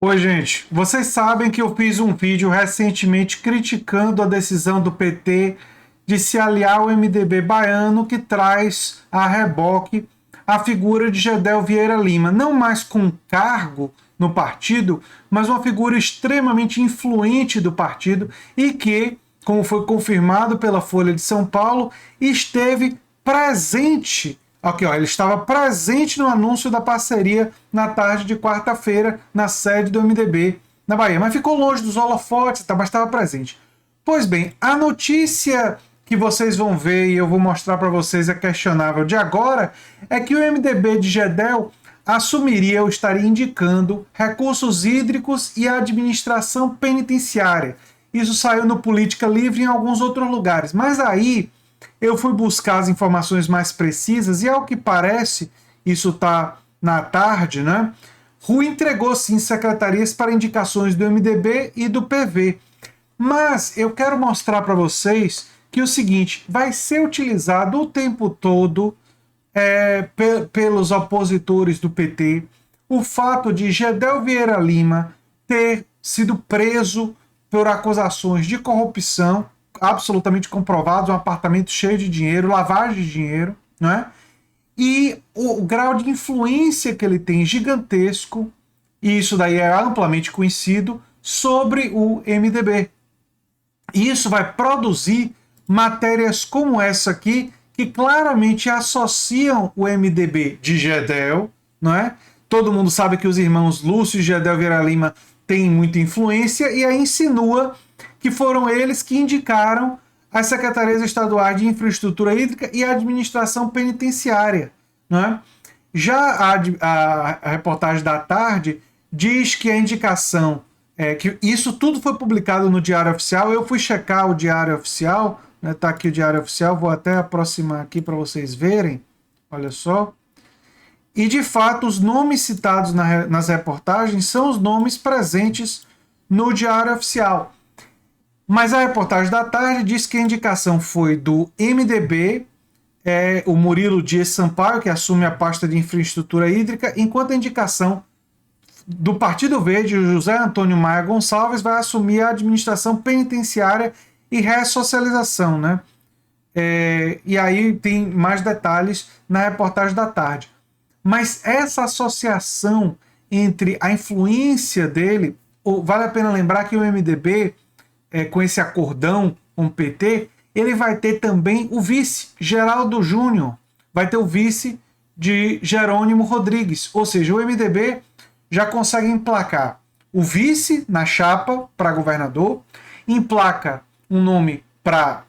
Oi, gente. Vocês sabem que eu fiz um vídeo recentemente criticando a decisão do PT de se aliar ao MDB baiano, que traz a reboque a figura de Gedel Vieira Lima, não mais com cargo no partido, mas uma figura extremamente influente do partido e que, como foi confirmado pela Folha de São Paulo, esteve presente. Aqui, ó, ele estava presente no anúncio da parceria na tarde de quarta-feira na sede do MDB na Bahia, mas ficou longe dos holofotes, mas estava presente. Pois bem, a notícia que vocês vão ver e eu vou mostrar para vocês é questionável de agora é que o MDB de Gedel assumiria ou estaria indicando recursos hídricos e administração penitenciária. Isso saiu no Política Livre e em alguns outros lugares, mas aí eu fui buscar as informações mais precisas e, ao que parece, isso está na tarde, né? Rui entregou sim secretarias para indicações do MDB e do PV. Mas eu quero mostrar para vocês que o seguinte, vai ser utilizado o tempo todo pelos opositores do PT o fato de Gedel Vieira Lima ter sido preso por acusações de corrupção absolutamente comprovados, um apartamento cheio de dinheiro, lavagem de dinheiro, né? E o grau de influência que ele tem gigantesco, e isso daí é amplamente conhecido, sobre o MDB. E isso vai produzir matérias como essa aqui, que claramente associam o MDB de Gedel, não é? Todo mundo sabe que os irmãos Lúcio e Gedel Vieira Lima têm muita influência, e aí insinua que foram eles que indicaram as secretarias estaduais de infraestrutura hídrica e administração penitenciária. Né? Já a reportagem da tarde diz que a indicação, que isso tudo foi publicado no Diário Oficial, eu fui checar o Diário Oficial, tá aqui o Diário Oficial, vou até aproximar aqui para vocês verem, olha só. E de fato os nomes citados nas reportagens são os nomes presentes no Diário Oficial. Mas a reportagem da tarde diz que a indicação foi do MDB, o Murilo Dias Sampaio, que assume a pasta de infraestrutura hídrica, enquanto a indicação do Partido Verde, José Antônio Maia Gonçalves, vai assumir a administração penitenciária e ressocialização, né? E aí tem mais detalhes na reportagem da tarde. Mas essa associação entre a influência dele, vale a pena lembrar que o MDB, com esse acordão com o PT, ele vai ter também o vice, Geraldo Júnior, vai ter o vice de Jerônimo Rodrigues, ou seja, o MDB já consegue emplacar o vice na chapa para governador, emplaca um nome para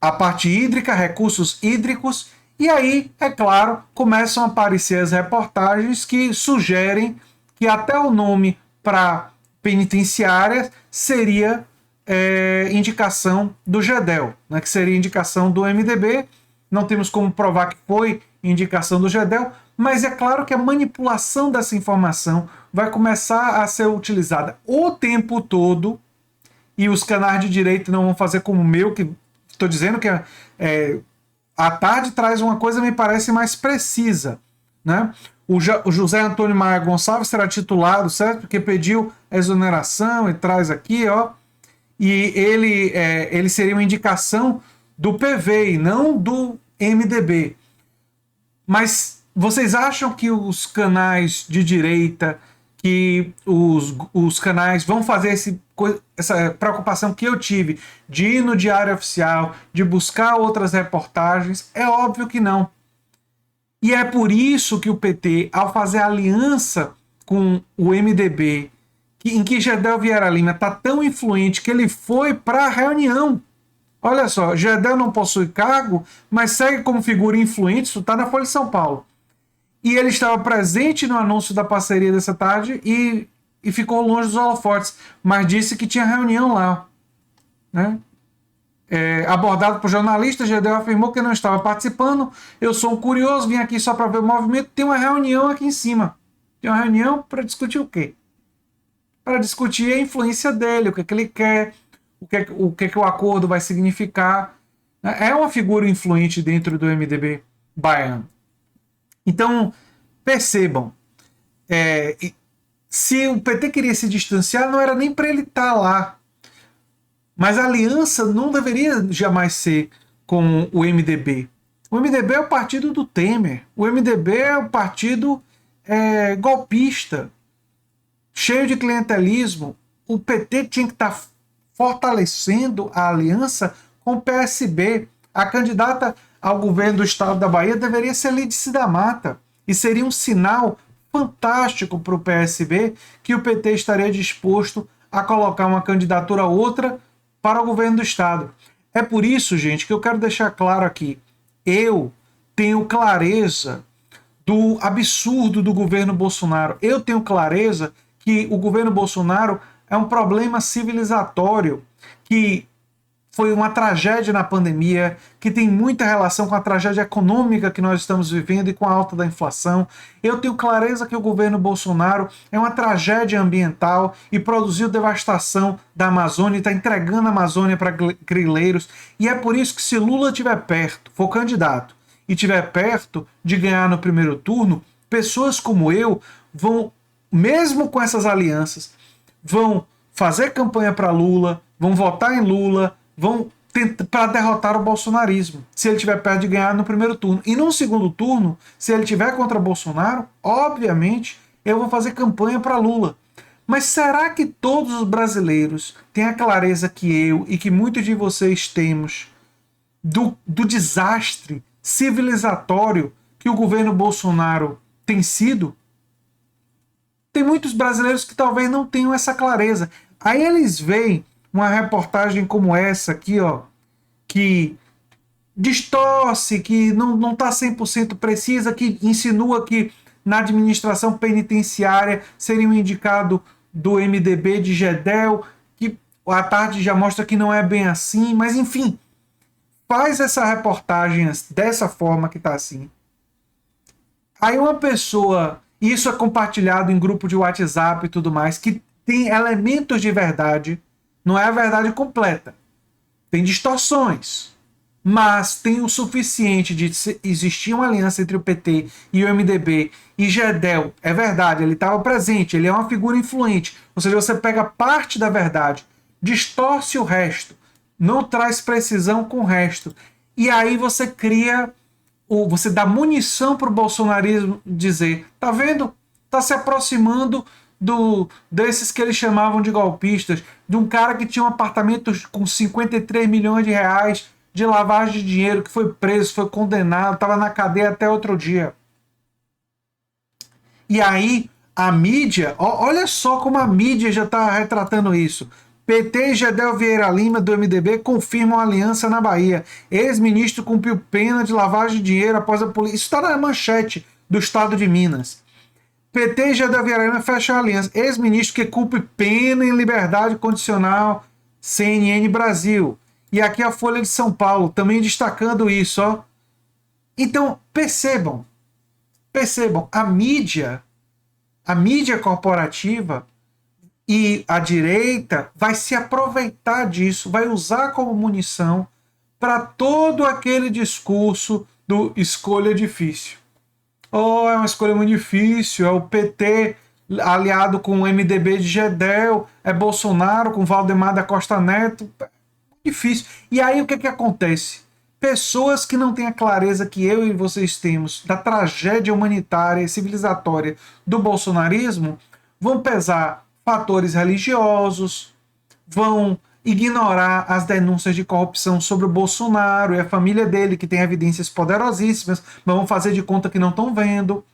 a parte hídrica, recursos hídricos, e aí, é claro, começam a aparecer as reportagens que sugerem que até o nome para penitenciária seria indicação do Gedel, né, que seria indicação do MDB. Não temos como provar que foi indicação do Gedel, mas é claro que a manipulação dessa informação vai começar a ser utilizada o tempo todo, e os canais de direita não vão fazer como o meu, que estou dizendo que a tarde traz uma coisa me parece mais precisa, né? O José Antônio Maia Gonçalves será titulado, certo? Porque pediu exoneração e traz aqui, ó. E ele seria uma indicação do PV e não do MDB. Mas vocês acham que os canais de direita, que os canais vão fazer essa preocupação que eu tive de ir no Diário Oficial, de buscar outras reportagens? É óbvio que não. E é por isso que o PT, ao fazer aliança com o MDB, em que Gedel Vieira Lima está tão influente que ele foi para a reunião. Olha só, Gedel não possui cargo, mas segue como figura influente, isso está na Folha de São Paulo. E ele estava presente no anúncio da parceria dessa tarde e ficou longe dos holofotes, mas disse que tinha reunião lá. Né? Abordado por jornalistas, Gedel afirmou que não estava participando. Eu sou um curioso, vim aqui só para ver o movimento. Tem uma reunião aqui em cima. Tem uma reunião para discutir o quê? Para discutir a influência dele, o que ele quer, o que o acordo vai significar. É uma figura influente dentro do MDB baiano. Então, percebam, Se o PT queria se distanciar, não era nem para ele estar lá. Mas a aliança não deveria jamais ser com o MDB. O MDB é o partido do Temer. O MDB é o partido golpista, cheio de clientelismo. O PT tinha que estar fortalecendo a aliança com o PSB. A candidata ao governo do estado da Bahia deveria ser Lídice da Mata. E seria um sinal fantástico para o PSB que o PT estaria disposto a colocar uma candidatura outra para o governo do estado. É por isso, gente, que eu quero deixar claro aqui. Eu tenho clareza do absurdo do governo Bolsonaro. Eu tenho clareza que o governo Bolsonaro é um problema civilizatório, que foi uma tragédia na pandemia, que tem muita relação com a tragédia econômica que nós estamos vivendo e com a alta da inflação. Eu tenho clareza que o governo Bolsonaro é uma tragédia ambiental e produziu devastação da Amazônia e está entregando a Amazônia para grileiros. E é por isso que, se Lula estiver perto, for candidato, e estiver perto de ganhar no primeiro turno, pessoas como eu vão, mesmo com essas alianças, vão fazer campanha para Lula, vão votar em Lula, vão para derrotar o bolsonarismo, se ele estiver perto de ganhar no primeiro turno. E no segundo turno, se ele estiver contra Bolsonaro, obviamente eu vou fazer campanha para Lula. Mas será que todos os brasileiros têm a clareza que eu e que muitos de vocês temos do desastre civilizatório que o governo Bolsonaro tem sido? Tem muitos brasileiros que talvez não tenham essa clareza. Aí eles veem uma reportagem como essa aqui, ó, que distorce, que não está 100% precisa, que insinua que na administração penitenciária seria um indicado do MDB de Gedel, que à tarde já mostra que não é bem assim, mas enfim, faz essa reportagem dessa forma que está assim. Aí uma pessoa, isso é compartilhado em grupo de WhatsApp e tudo mais, que tem elementos de verdade, não é a verdade completa. Tem distorções, mas tem o suficiente de existir uma aliança entre o PT e o MDB. E Gedel, é verdade, ele estava presente, ele é uma figura influente. Ou seja, você pega parte da verdade, distorce o resto, não traz precisão com o resto. E aí você cria, você dá munição para o bolsonarismo dizer, tá vendo? Tá se aproximando desses que eles chamavam de golpistas, de um cara que tinha um apartamento com 53 milhões de reais de lavagem de dinheiro, que foi preso, foi condenado, estava na cadeia até outro dia. E aí a mídia, olha só como a mídia já está retratando isso. PT e Gedel Vieira Lima, do MDB, confirmam aliança na Bahia. Ex-ministro cumpriu pena de lavagem de dinheiro após a polícia. Isso está na manchete do estado de Minas. PT e Gedel Vieira Lima fecham a aliança. Ex-ministro que cumpre pena em liberdade condicional, CNN Brasil. E aqui a Folha de São Paulo, também destacando isso. Ó. Então, percebam, a mídia corporativa e a direita vai se aproveitar disso, vai usar como munição para todo aquele discurso do escolha difícil. Oh, é uma escolha muito difícil, é o PT aliado com o MDB de Gedel, é Bolsonaro com Valdemar da Costa Neto, difícil. E aí o que acontece? Pessoas que não têm a clareza que eu e vocês temos da tragédia humanitária e civilizatória do bolsonarismo vão pesar fatores religiosos, vão ignorar as denúncias de corrupção sobre o Bolsonaro e a família dele, que tem evidências poderosíssimas, mas vão fazer de conta que não estão vendo.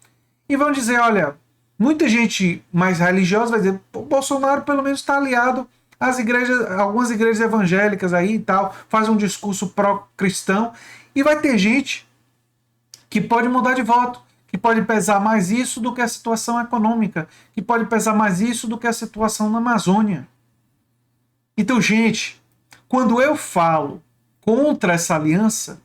E vão dizer, olha, muita gente mais religiosa vai dizer, o Bolsonaro pelo menos está aliado às igrejas, algumas igrejas evangélicas aí e tal, faz um discurso pró-cristão, e vai ter gente que pode mudar de voto, que pode pesar mais isso do que a situação econômica, que pode pesar mais isso do que a situação na Amazônia. Então, gente, quando eu falo contra essa aliança,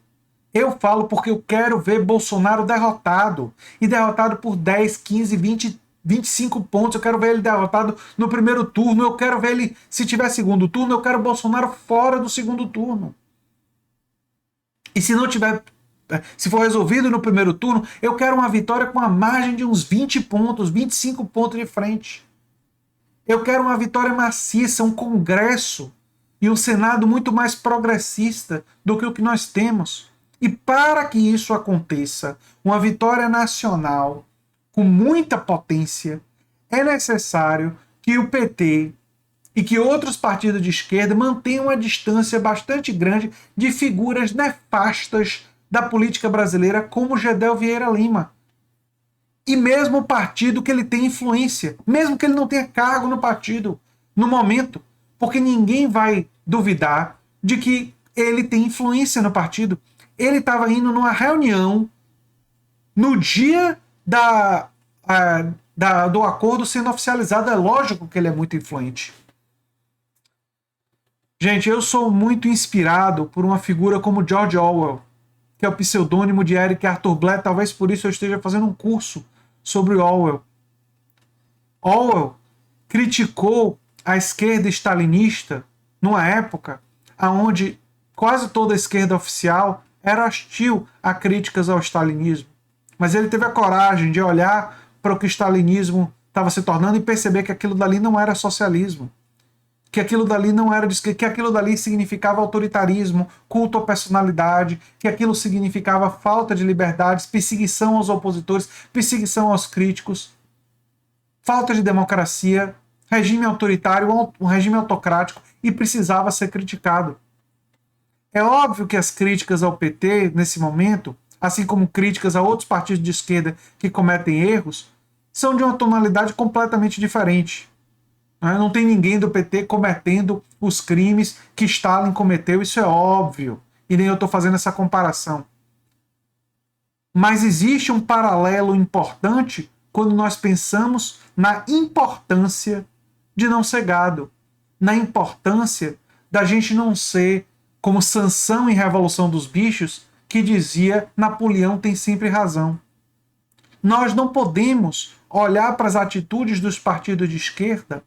eu falo porque eu quero ver Bolsonaro derrotado. E derrotado por 10, 15, 20, 25 pontos. Eu quero ver ele derrotado no primeiro turno. Eu quero ver ele, se tiver segundo turno, eu quero Bolsonaro fora do segundo turno. E se não tiver, se for resolvido no primeiro turno, eu quero uma vitória com uma margem de uns 20 pontos, 25 pontos de frente. Eu quero uma vitória maciça, um Congresso e um Senado muito mais progressista do que o que nós temos. E para que isso aconteça, uma vitória nacional com muita potência, é necessário que o PT e que outros partidos de esquerda mantenham uma distância bastante grande de figuras nefastas da política brasileira, como Gedel Vieira Lima. E mesmo o partido que ele tem influência, mesmo que ele não tenha cargo no partido no momento, porque ninguém vai duvidar de que ele tem influência no partido. Ele estava indo numa reunião no dia do acordo sendo oficializado. É lógico que ele é muito influente. Gente, eu sou muito inspirado por uma figura como George Orwell, que é o pseudônimo de Eric Arthur Blair. Talvez por isso eu esteja fazendo um curso sobre Orwell. Orwell criticou a esquerda stalinista numa época onde quase toda a esquerda oficial era hostil a críticas ao stalinismo. Mas ele teve a coragem de olhar para o que o stalinismo estava se tornando e perceber que aquilo dali não era socialismo, que aquilo dali não era que aquilo dali significava autoritarismo, culto à personalidade, que aquilo significava falta de liberdades, perseguição aos opositores, perseguição aos críticos, falta de democracia, regime autoritário, um regime autocrático, e precisava ser criticado. É óbvio que as críticas ao PT, nesse momento, assim como críticas a outros partidos de esquerda que cometem erros, são de uma tonalidade completamente diferente. Não tem ninguém do PT cometendo os crimes que Stalin cometeu, isso é óbvio. E nem eu estou fazendo essa comparação. Mas existe um paralelo importante quando nós pensamos na importância de não ser gado, na importância da gente não ser como Sansão em Revolução dos Bichos, que dizia Napoleão tem sempre razão. Nós não podemos olhar para as atitudes dos partidos de esquerda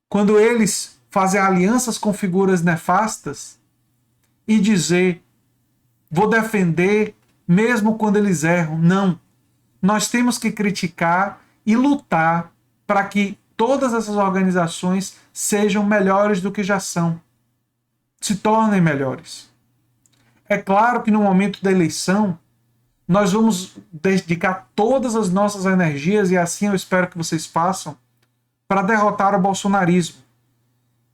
quando eles fazem alianças com figuras nefastas e dizer vou defender mesmo quando eles erram. Não. Nós temos que criticar e lutar para que todas essas organizações sejam melhores do que já são. Se tornem melhores. É claro que no momento da eleição nós vamos dedicar todas as nossas energias, e assim eu espero que vocês façam, para derrotar o bolsonarismo.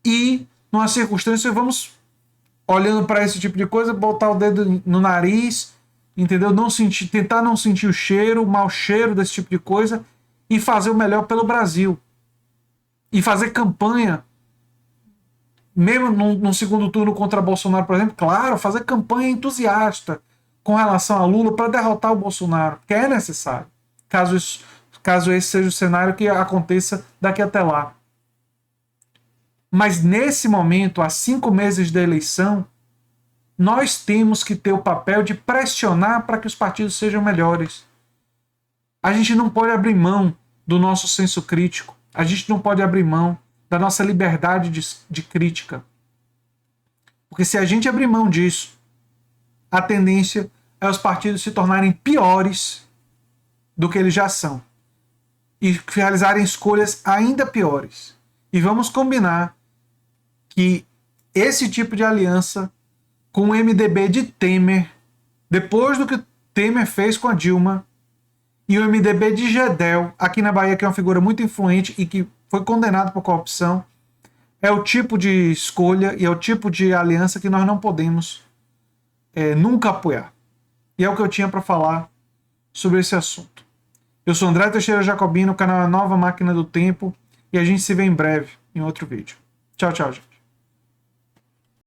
E, numa circunstância, vamos, olhando para esse tipo de coisa, botar o dedo no nariz, entendeu? Tentar não sentir o cheiro, o mau cheiro desse tipo de coisa, e fazer o melhor pelo Brasil. E fazer campanha, mesmo num segundo turno contra Bolsonaro, por exemplo, claro, fazer campanha entusiasta com relação a Lula para derrotar o Bolsonaro, que é necessário, caso esse seja o cenário que aconteça daqui até lá. Mas nesse momento, há 5 meses da eleição, nós temos que ter o papel de pressionar para que os partidos sejam melhores. A gente não pode abrir mão do nosso senso crítico. A gente não pode abrir mão da nossa liberdade de crítica. Porque se a gente abrir mão disso, a tendência é os partidos se tornarem piores do que eles já são. E realizarem escolhas ainda piores. E vamos combinar que esse tipo de aliança com o MDB de Temer, depois do que Temer fez com a Dilma, e o MDB de Gedel, aqui na Bahia, que é uma figura muito influente e que foi condenado por corrupção, é o tipo de escolha e é o tipo de aliança que nós não podemos nunca apoiar. E é o que eu tinha para falar sobre esse assunto. Eu sou André Teixeira Jacobino, o canal é Nova Máquina do Tempo, e a gente se vê em breve em outro vídeo. Tchau, tchau, gente.